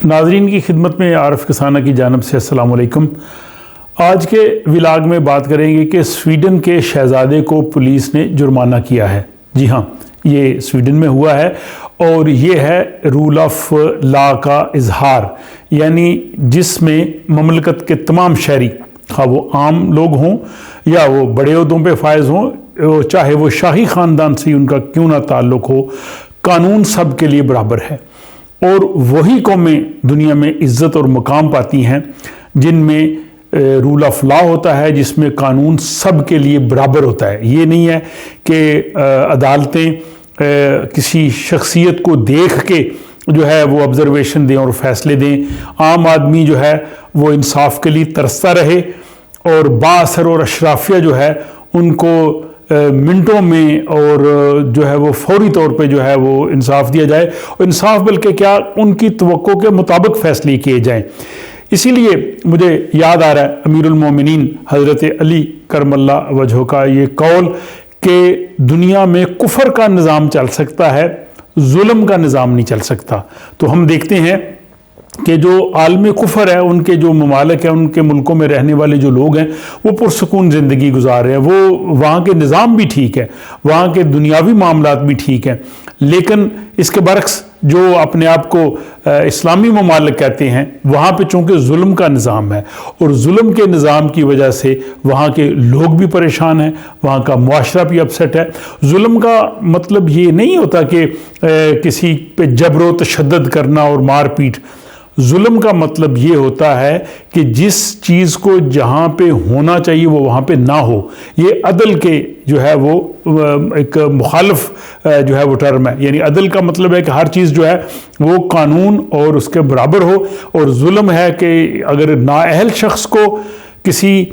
ناظرین کی خدمت میں عارف کسانہ کی جانب سے السلام علیکم۔ آج کے ولاگ میں بات کریں گے کہ سویڈن کے شہزادے کو پولیس نے جرمانہ کیا ہے۔ جی ہاں، یہ سویڈن میں ہوا ہے اور یہ ہے رول آف لا کا اظہار، یعنی جس میں مملکت کے تمام شہری، خواہ وہ عام لوگ ہوں یا وہ بڑے عہدوں پہ فائز ہوں، چاہے وہ شاہی خاندان سے ان کا کیوں نہ تعلق ہو، قانون سب کے لیے برابر ہے۔ اور وہی قومیں دنیا میں عزت اور مقام پاتی ہیں جن میں رول آف لا ہوتا ہے، جس میں قانون سب کے لیے برابر ہوتا ہے۔ یہ نہیں ہے کہ عدالتیں کسی شخصیت کو دیکھ کے جو ہے وہ آبزرویشن دیں اور فیصلے دیں۔ عام آدمی جو ہے وہ انصاف کے لیے ترستا رہے اور بااثر اور اشرافیہ جو ہے ان کو منٹوں میں اور جو ہے وہ فوری طور پہ جو ہے وہ انصاف دیا جائے، اور انصاف بلکہ کیا، ان کی توقع کے مطابق فیصلے کیے جائیں۔ اسی لیے مجھے یاد آ رہا ہے امیر المومنین حضرت علی کرم اللہ وجہہ کا یہ قول کہ دنیا میں کفر کا نظام چل سکتا ہے، ظلم کا نظام نہیں چل سکتا۔ تو ہم دیکھتے ہیں کہ جو عالم کفر ہے، ان کے جو ممالک ہیں، ان کے ملکوں میں رہنے والے جو لوگ ہیں، وہ پرسکون زندگی گزار رہے ہیں، وہ وہاں کے نظام بھی ٹھیک ہے، وہاں کے دنیاوی معاملات بھی ٹھیک ہیں۔ لیکن اس کے برعکس جو اپنے آپ کو اسلامی ممالک کہتے ہیں، وہاں پہ چونکہ ظلم کا نظام ہے، اور ظلم کے نظام کی وجہ سے وہاں کے لوگ بھی پریشان ہیں، وہاں کا معاشرہ بھی اپسیٹ ہے۔ ظلم کا مطلب یہ نہیں ہوتا کہ کسی پہ جبر و تشدد کرنا اور مار پیٹ۔ ظلم کا مطلب یہ ہوتا ہے کہ جس چیز کو جہاں پہ ہونا چاہیے وہ وہاں پہ نہ ہو۔ یہ عدل کے جو ہے وہ ایک مخالف جو ہے وہ ٹرم ہے، یعنی عدل کا مطلب ہے کہ ہر چیز جو ہے وہ قانون اور اس کے برابر ہو، اور ظلم ہے کہ اگر نااہل شخص کو کسی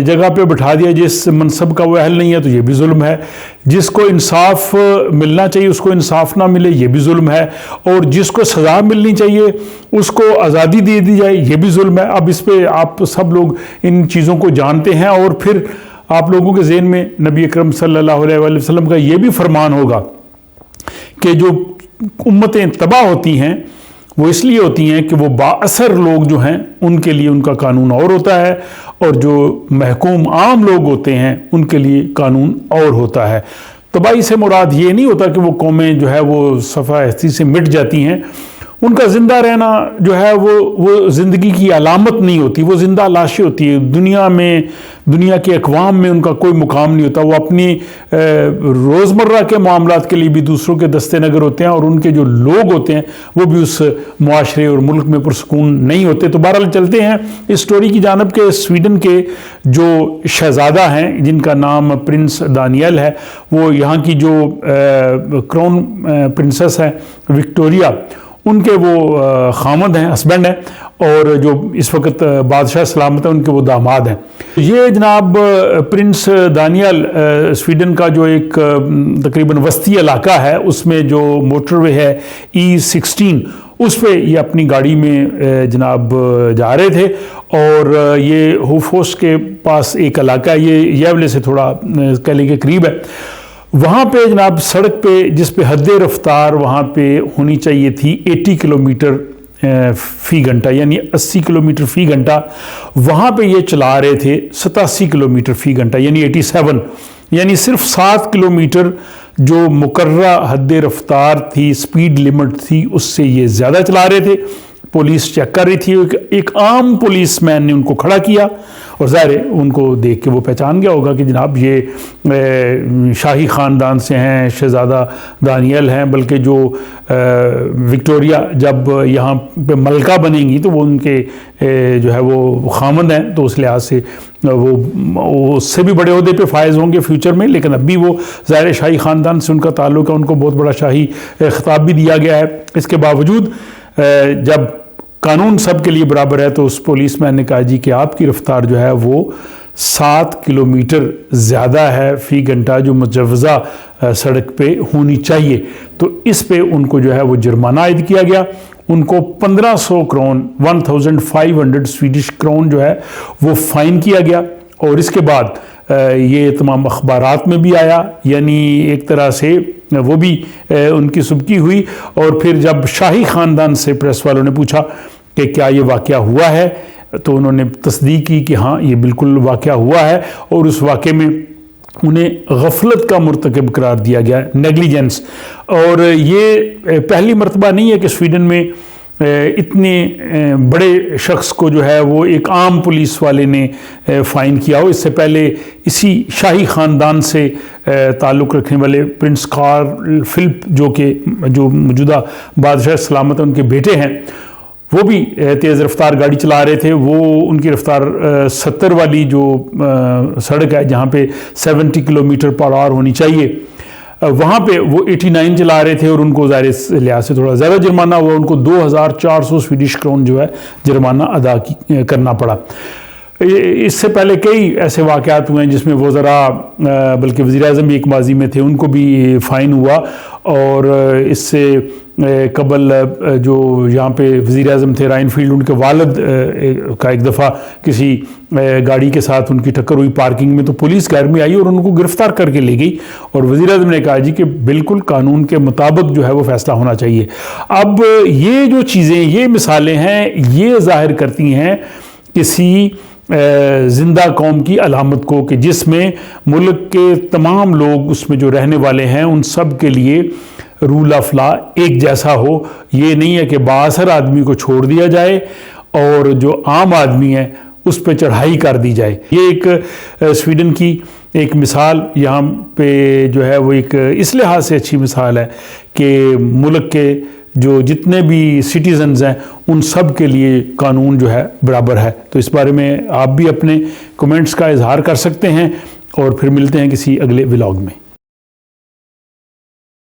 جگہ پہ بٹھا دیا جس منصب کا وہ اہل نہیں ہے تو یہ بھی ظلم ہے۔ جس کو انصاف ملنا چاہیے اس کو انصاف نہ ملے، یہ بھی ظلم ہے، اور جس کو سزا ملنی چاہیے اس کو آزادی دے دی جائے، یہ بھی ظلم ہے۔ اب اس پہ آپ سب لوگ ان چیزوں کو جانتے ہیں، اور پھر آپ لوگوں کے ذہن میں نبی اکرم صلی اللہ علیہ وآلہ وسلم کا یہ بھی فرمان ہوگا کہ جو امتیں تباہ ہوتی ہیں وہ اس لیے ہوتی ہیں کہ وہ بااثر لوگ جو ہیں ان کے لیے ان کا قانون اور ہوتا ہے، اور جو محکوم عام لوگ ہوتے ہیں ان کے لیے قانون اور ہوتا ہے۔ تباہی سے مراد یہ نہیں ہوتا کہ وہ قومیں جو ہے وہ صفحہ ہستی سے مٹ جاتی ہیں۔ ان کا زندہ رہنا جو ہے وہ زندگی کی علامت نہیں ہوتی، وہ زندہ لاشیں ہوتی ہے۔ دنیا کے اقوام میں ان کا کوئی مقام نہیں ہوتا۔ وہ اپنی روزمرہ کے معاملات کے لیے بھی دوسروں کے دستے نگر ہوتے ہیں، اور ان کے جو لوگ ہوتے ہیں وہ بھی اس معاشرے اور ملک میں پرسکون نہیں ہوتے۔ تو بہرحال چلتے ہیں اس سٹوری کی جانب کہ سویڈن کے جو شہزادہ ہیں جن کا نام پرنس دانیل ہے، وہ یہاں کی جو کراؤن پرنسس ہے وکٹوریا، ان کے وہ خامد ہیں، ہسبینڈ ہیں، اور جو اس وقت بادشاہ سلامت ہیں ان کے وہ داماد ہیں۔ یہ جناب پرنس دانیل سویڈن کا جو ایک تقریباً وسطی علاقہ ہے، اس میں جو موٹر وے ہے E16، اس پہ یہ اپنی گاڑی میں جناب جا رہے تھے، اور یہ ہوفوس کے پاس ایک علاقہ ہے، یہ ییولے سے تھوڑا کہہ لیں کہ قریب ہے۔ وہاں پہ جناب سڑک پہ جس پہ حد رفتار وہاں پہ ہونی چاہیے تھی 80 کلومیٹر فی گھنٹہ، یعنی 80 کلومیٹر فی گھنٹہ، وہاں پہ یہ چلا رہے تھے 87 کلومیٹر فی گھنٹہ، یعنی 87، یعنی صرف 7 کلومیٹر جو مقررہ حد رفتار تھی، سپیڈ لمٹ تھی، اس سے یہ زیادہ چلا رہے تھے۔ پولیس چیک کر رہی تھی، ایک عام پولیس مین نے ان کو کھڑا کیا، اور ظاہر ہے ان کو دیکھ کے وہ پہچان گیا ہوگا کہ جناب یہ شاہی خاندان سے ہیں، شہزادہ دانیل ہیں، بلکہ جو وکٹوریا جب یہاں پہ ملکہ بنیں گی تو وہ ان کے جو ہے وہ خامند ہیں، تو اس لحاظ سے وہ اس سے بھی بڑے عہدے پہ فائز ہوں گے فیوچر میں، لیکن اب بھی وہ ظاہر شاہی خاندان سے ان کا تعلق ہے، ان کو بہت بڑا شاہی خطاب بھی دیا گیا ہے۔ اس کے باوجود جب قانون سب کے لیے برابر ہے تو اس پولیس مین نے کہا جی کہ آپ کی رفتار جو ہے وہ 7 کلومیٹر زیادہ ہے فی گھنٹہ جو مجوزہ سڑک پہ ہونی چاہیے، تو اس پہ ان کو جو ہے وہ جرمانہ عائد کیا گیا۔ ان کو 1500 کرون 1500 سویڈش کرون جو ہے وہ فائن کیا گیا، اور اس کے بعد یہ تمام اخبارات میں بھی آیا، یعنی ایک طرح سے وہ بھی ان کی سبکی ہوئی۔ اور پھر جب شاہی خاندان سے پریس والوں نے پوچھا کہ کیا یہ واقعہ ہوا ہے، تو انہوں نے تصدیق کی کہ ہاں یہ بالکل واقعہ ہوا ہے، اور اس واقعے میں انہیں غفلت کا مرتکب قرار دیا گیا، نیگلیجنس۔ اور یہ پہلی مرتبہ نہیں ہے کہ سویڈن میں اتنے بڑے شخص کو جو ہے وہ ایک عام پولیس والے نے فائن کیا ہو۔ اس سے پہلے اسی شاہی خاندان سے تعلق رکھنے والے پرنس کارل فلپ جو موجودہ بادشاہ سلامت ان کے بیٹے ہیں، وہ بھی تیز رفتار گاڑی چلا رہے تھے۔ وہ ان کی رفتار 70 والی جو سڑک ہے جہاں پہ 70 کلومیٹر پر آور ہونی چاہیے، وہاں پہ وہ 89 چلا رہے تھے، اور ان کو ظاہر لحاظ سے تھوڑا زیادہ جرمانہ ہوا۔ ان کو 2400 سویڈش کرون جو ہے جرمانہ ادا کرنا پڑا۔ اس سے پہلے کئی ایسے واقعات ہوئے ہیں جس میں وزراء، بلکہ وزیر اعظم بھی ایک ماضی میں تھے، ان کو بھی فائن ہوا۔ اور اس سے قبل جو یہاں پہ وزیر اعظم تھے رائن فیلڈ، ان کے والد کا ایک دفعہ کسی گاڑی کے ساتھ ان کی ٹکر ہوئی پارکنگ میں، تو پولیس گھر میں آئی اور ان کو گرفتار کر کے لے گئی، اور وزیر اعظم نے کہا جی کہ بالکل قانون کے مطابق جو ہے وہ فیصلہ ہونا چاہیے۔ اب یہ جو چیزیں، یہ مثالیں ہیں، یہ ظاہر کرتی ہیں کسی زندہ قوم کی علامت کو، کہ جس میں ملک کے تمام لوگ اس میں جو رہنے والے ہیں ان سب کے لیے رول آف لا ایک جیسا ہو۔ یہ نہیں ہے کہ بااثر آدمی کو چھوڑ دیا جائے اور جو عام آدمی ہے اس پہ چڑھائی کر دی جائے۔ یہ ایک سویڈن کی ایک مثال یہاں پہ جو ہے وہ ایک اس لحاظ سے اچھی مثال ہے کہ ملک کے جو جتنے بھی سٹیزنز ہیں ان سب کے لیے قانون جو ہے برابر ہے۔ تو اس بارے میں آپ بھی اپنے کمنٹس کا اظہار کر سکتے ہیں، اور پھر ملتے ہیں کسی اگلے ولاگ میں۔